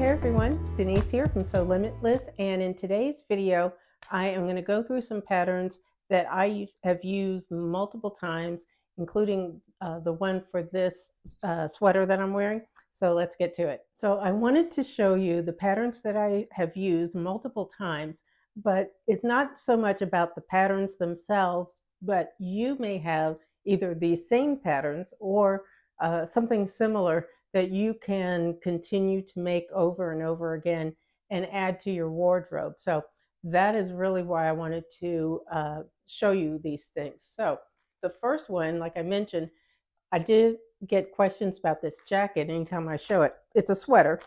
Hey everyone, Denise here from Sewlimitless, and in today's video I am going to go through some patterns that I have used multiple times, including the one for this sweater that I'm wearing. So let's get to it. So I wanted to show you the patterns that I have used multiple times, but it's not so much about the patterns themselves, but you may have either these same patterns or something similar that you can continue to make over and over again and add to your wardrobe. So that is really why I wanted to show you these things. So the first one, like I mentioned, I did get questions about this jacket anytime I show it. It's a sweater,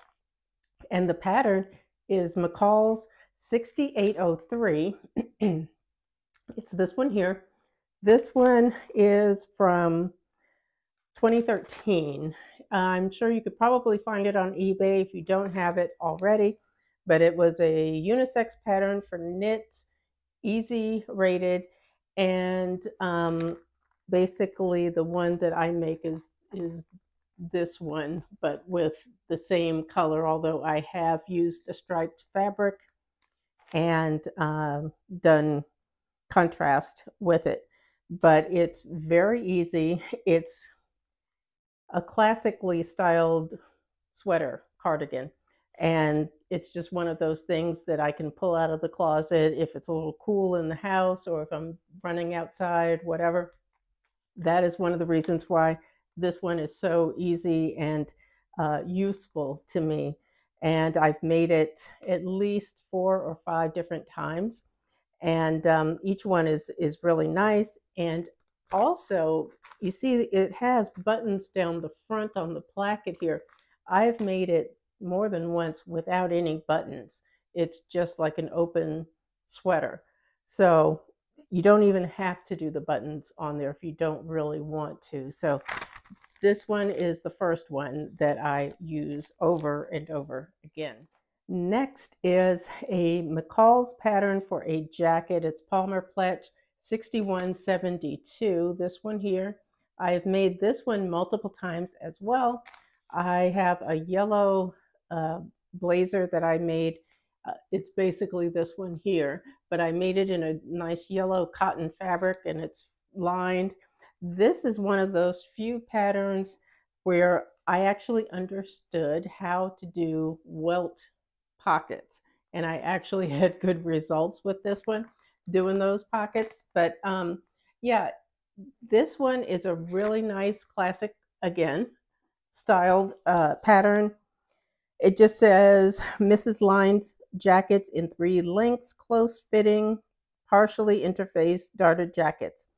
and the pattern is McCall's 6803. It's this one here. This one is from 2013. I'm sure you could probably find it on eBay if you don't have it already, but it was a unisex pattern for knits, easy rated, and basically the one that I make is this one, but with the same color, although I have used a striped fabric and done contrast with it. But it's very easy. It's a classically styled sweater cardigan, and it's just one of those things that I can pull out of the closet if it's a little cool in the house or if I'm running outside, whatever. That is one of the reasons why this one is so easy and useful to me. And I've made it at least 4 or 5 different times, and each one is really nice. And also, you see it has buttons down the front on the placket here. I've made it more than once without any buttons. It's just like an open sweater. So you don't even have to do the buttons on there if you don't really want to. So this one is the first one that I use over and over again. Next is a McCall's pattern for a jacket. It's Palmer Pletch 6172. This one here. I have made this one multiple times as well. I have a yellow blazer that I made. It's basically this one here, but I made it in a nice yellow cotton fabric and it's lined. This is one of those few patterns where I actually understood how to do welt pockets, and I actually had good results with this one doing those pockets. But yeah, this one is a really nice classic, again, styled pattern. It just says Mrs. Lined jackets in 3 lengths, close fitting, partially interfaced darted jackets.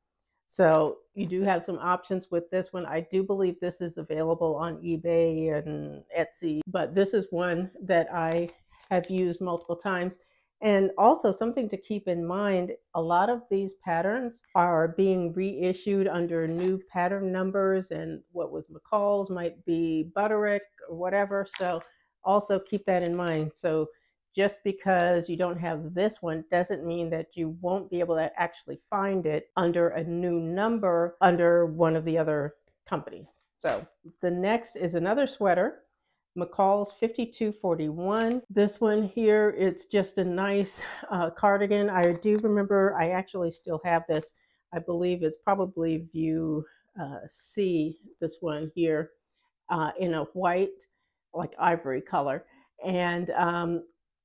So you do have some options with this one. I do believe this is available on eBay and Etsy, but this is one that I have used multiple times. And also something to keep in mind, a lot of these patterns are being reissued under new pattern numbers, and what was McCall's might be Butterick or whatever. So also keep that in mind. So just because you don't have this one doesn't mean that you won't be able to actually find it under a new number under one of the other companies. So the next is another sweater, McCall's 5241. This one here, it's just a nice cardigan. I do remember I actually still have this. I believe it's probably view C, this one here, in a white, like ivory color. And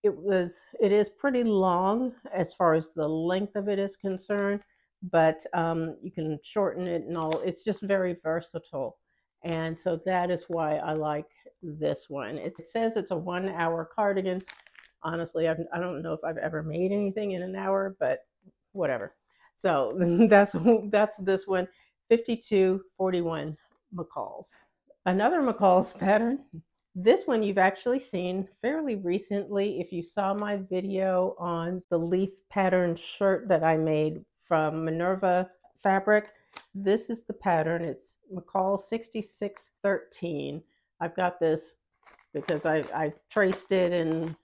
it is pretty long as far as the length of it is concerned, but you can shorten it and all. It's just very versatile. And so that is why I like this one. It says it's a 1-hour cardigan. Honestly, I don't know if I've ever made anything in an hour, but whatever. So that's this one, 5241 McCall's. Another McCall's pattern. This one you've actually seen fairly recently if you saw my video on the leaf pattern shirt that I made from Minerva fabric. This is the pattern. It's McCall 6613. I've got this because I traced it, and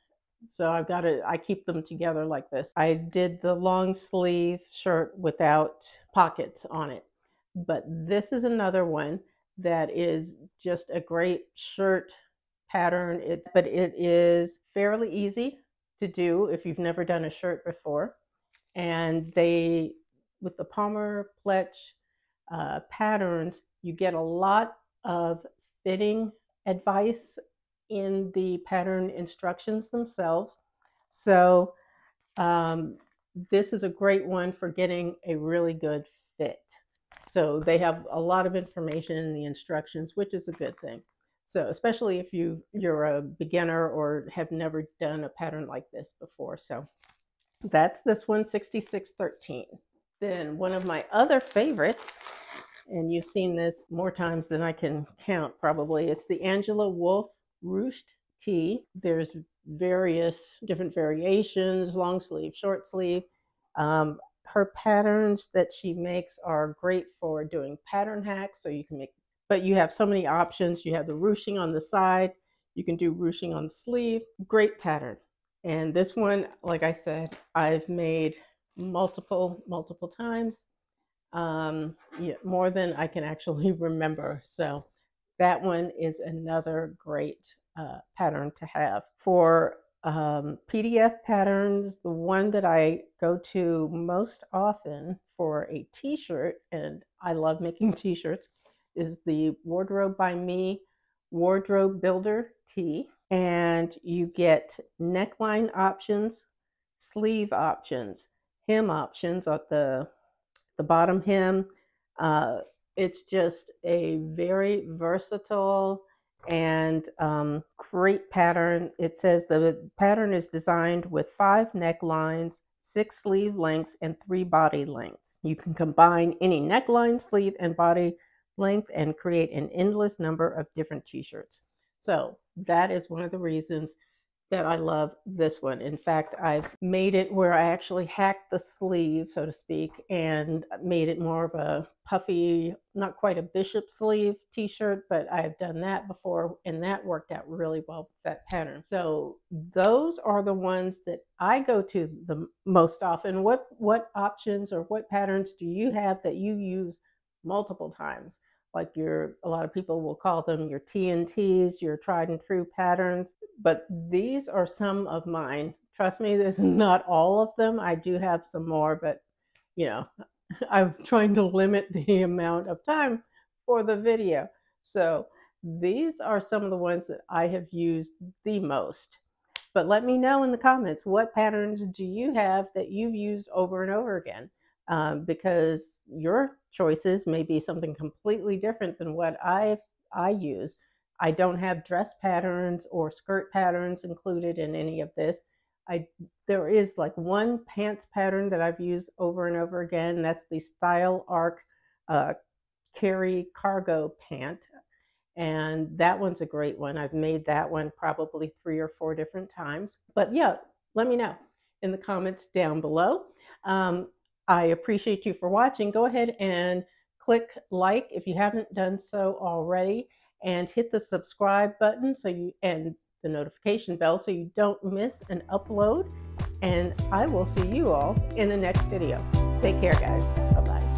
so I've got it. I keep them together like this. I did the long sleeve shirt without pockets on it, but this is another one that is just a great shirt pattern, but it is fairly easy to do if you've never done a shirt before. And with the Palmer Pletch patterns, you get a lot of fitting advice in the pattern instructions themselves. So this is a great one for getting a really good fit. So they have a lot of information in the instructions, which is a good thing. So especially if you're a beginner or have never done a pattern like this before. So that's this one, 6613. Then one of my other favorites, and you've seen this more times than I can count probably, it's the Angela Wolf Ruched T. There's various different variations, long sleeve, short sleeve. Her patterns that she makes are great for doing pattern hacks. So you can make, but you have so many options. You have the ruching on the side. You can do ruching on the sleeve. Great pattern. And this one, like I said, I've made multiple times, yeah, more than I can actually remember. So that one is another great pattern to have. For PDF patterns, the one that I go to most often for a t-shirt, and I love making t-shirts, is the Wardrobe by Me Wardrobe Builder T. And you get neckline options, sleeve options, hem options at the bottom hem. It's just a very versatile and great pattern. It says the pattern is designed with 5 necklines, 6 sleeve lengths, and 3 body lengths. You can combine any neckline, sleeve, and body length and create an endless number of different t-shirts. So that is one of the reasons that I love this one. In fact, I've made it where I actually hacked the sleeve, so to speak, and made it more of a puffy, not quite a bishop sleeve t-shirt, but I've done that before, and that worked out really well with that pattern. So those are the ones that I go to the most often. What options or what patterns do you have that you use multiple times? Like a lot of people will call them your TNTs, your tried and true patterns, but these are some of mine. Trust me, this is not all of them. I do have some more, but you know, I'm trying to limit the amount of time for the video. So these are some of the ones that I have used the most. But let me know in the comments, what patterns do you have that you've used over and over again? Because your choices may be something completely different than what I use. I don't have dress patterns or skirt patterns included in any of this. There is like one pants pattern that I've used over and over again, and that's the Style Arc Carry Cargo Pant. And that one's a great one. I've made that one probably 3 or 4 different times. But yeah, let me know in the comments down below. I appreciate you for watching. Go ahead and click like if you haven't done so already, and hit the subscribe button and the notification bell so you don't miss an upload. And I will see you all in the next video. Take care, guys. Bye-bye.